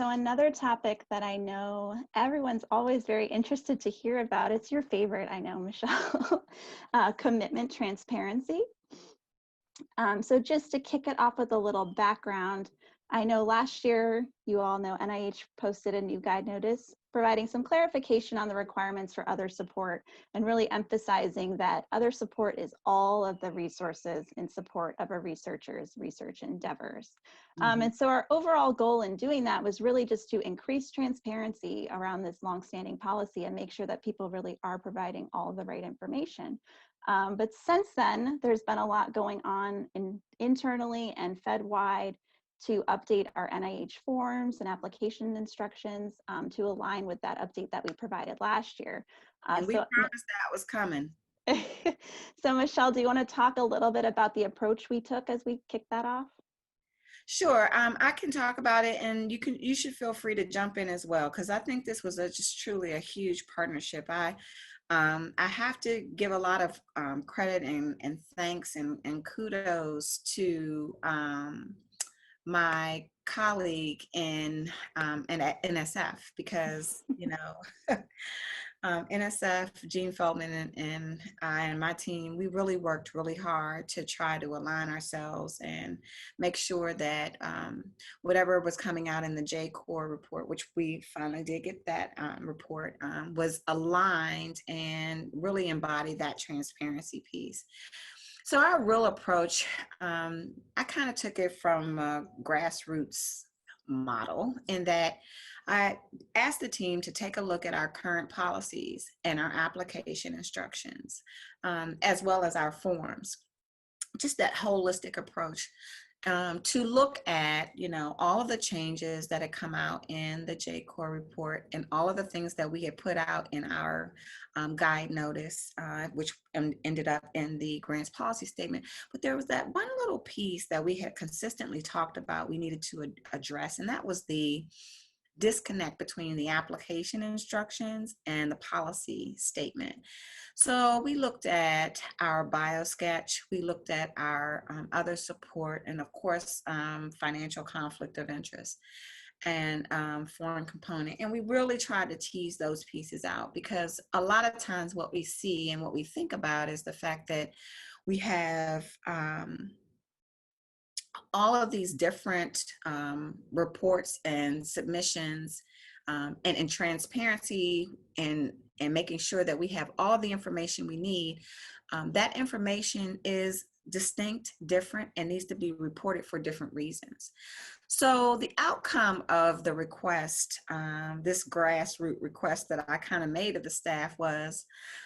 So another topic that I know everyone's always very interested to hear about, it's your favorite, I know, Michelle, commitment transparency. So just to kick it off with a little background, I know last year, you all know NIH posted a new guide notice providing some clarification on the requirements for other support and really emphasizing that other support is all of the resources in support of a researcher's research endeavors. And so our overall goal in doing that was really just to increase transparency around this longstanding policy and make sure that people really are providing all the right information. But since then, there's been a lot going on internally and Fed-wide to update our NIH forms and application instructions to align with that update that we provided last year. And we promised that was coming. So Michelle, do you want to talk a little bit about the approach we took as we kicked that off? Sure, I can talk about it, and you should feel free to jump in as well, because I think this was just truly a huge partnership. I have to give a lot of credit and thanks and kudos to my colleague in at NSF, because NSF, Gene Feldman, and I and my team, we really worked really hard to try to align ourselves and make sure that whatever was coming out in the J-Core report, which we finally did get that report, was aligned and really embodied that transparency piece. So our real approach, I kind of took it from a grassroots model in that I asked the team to take a look at our current policies and our application instructions, as well as our forms, just that holistic approach to look at, all of the changes that had come out in the J-Core report and all of the things that we had put out in our guide notice, which ended up in the grants policy statement. But there was that one little piece that we had consistently talked about we needed to address, and that was the disconnect between the application instructions and the policy statement. So we looked at our biosketch, we looked at our other support, and of course, financial conflict of interest and foreign component. And we really tried to tease those pieces out, because a lot of times what we see and what we think about is the fact that we have all of these different reports and submissions and transparency and making sure that we have all the information we need. That information is distinct, different, and needs to be reported for different reasons. So the outcome of the request, this grassroots request that I kind of made of the staff, was,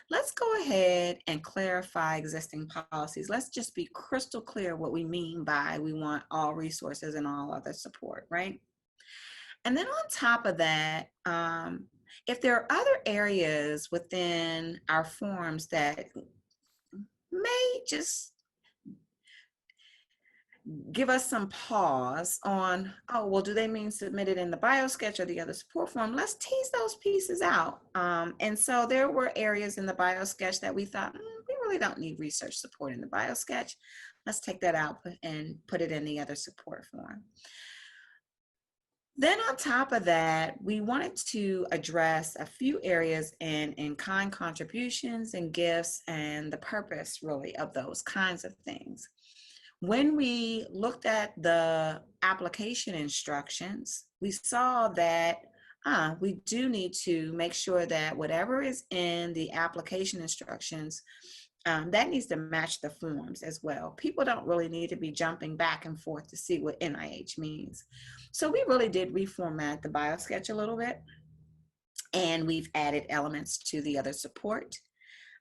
let's go ahead and clarify existing policies. Let's just be crystal clear what we mean by we want all resources and all other support, right? And then on top of that, if there are other areas within our forms that may just give us some pause on, oh, well, do they mean submitted in the biosketch or the other support form? Let's tease those pieces out. And so there were areas in the biosketch that we thought, we really don't need research support in the biosketch. Let's take that out and put it in the other support form. Then on top of that, we wanted to address a few areas in kind contributions and gifts and the purpose really of those kinds of things. When we looked at the application instructions, we saw that we do need to make sure that whatever is in the application instructions, that needs to match the forms as well. People don't really need to be jumping back and forth to see what NIH means. So we really did reformat the biosketch a little bit, and we've added elements to the other support.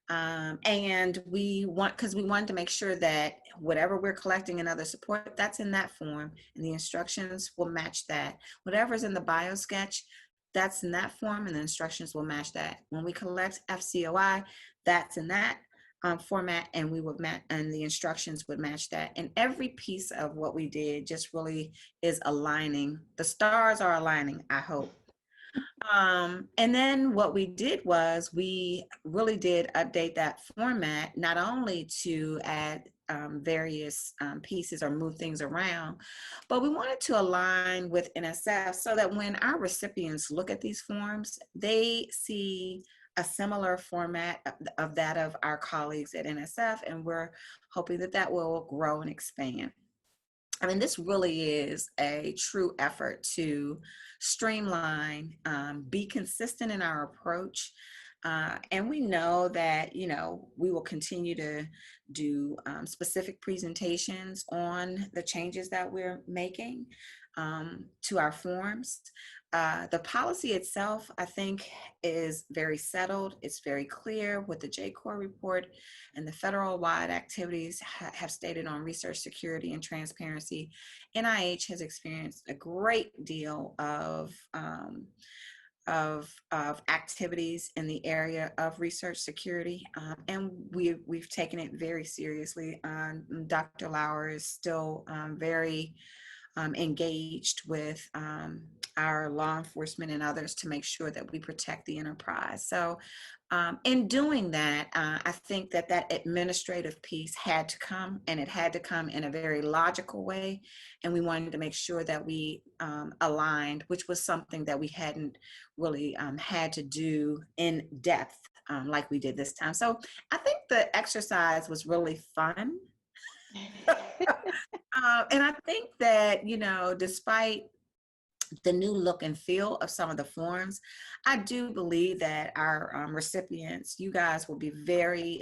And because we wanted to make sure that whatever we're collecting in other support, that's in that form, and the instructions will match that. Whatever's in the biosketch, that's in that form, and the instructions will match that. When we collect FCOI, that's in that format, and we would and the instructions would match that. And every piece of what we did just really is aligning. The stars are aligning, I hope. And then what we did was we really did update that format, not only to add various pieces or move things around. But we wanted to align with NSF so that when our recipients look at these forms, they see a similar format of that of our colleagues at NSF, and we're hoping that that will grow and expand. I mean, this really is a true effort to streamline, be consistent in our approach. And we know that, we will continue to do specific presentations on the changes that we're making to our forms. The policy itself, I think, is very settled. It's very clear with the J-Corps report, and the federal-wide activities have stated on research security and transparency. NIH has experienced a great deal of activities in the area of research security, and we've taken it very seriously. Dr. Lauer is still very engaged with our law enforcement and others to make sure that we protect the enterprise. So in doing that, I think that that administrative piece had to come, and it had to come in a very logical way. And we wanted to make sure that we aligned, which was something that we hadn't really had to do in depth like we did this time. So I think the exercise was really fun. And I think that, despite the new look and feel of some of the forms, I do believe that our recipients, you guys, will be very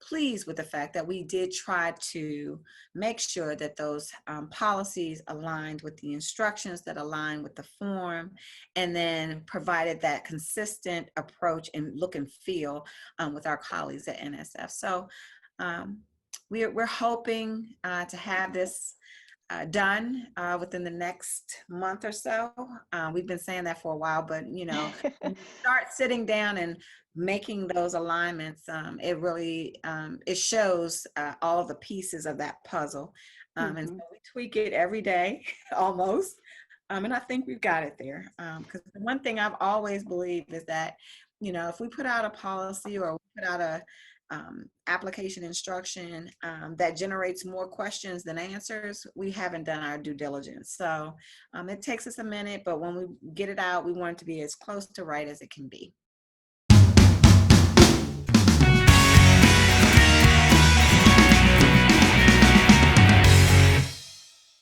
pleased with the fact that we did try to make sure that those policies aligned with the instructions, that align with the form, and then provided that consistent approach and look and feel with our colleagues at NSF. So we're hoping to have this done within the next month or so. We've been saying that for a while, but when you start sitting down and making those alignments, it really it shows all of the pieces of that puzzle, and so we tweak it every day almost, and I think we've got it there. Because the one thing I've always believed is that if we put out a policy or we put out a application instruction that generates more questions than answers, we haven't done our due diligence. So it takes us a minute, but when we get it out, we want it to be as close to right as it can be.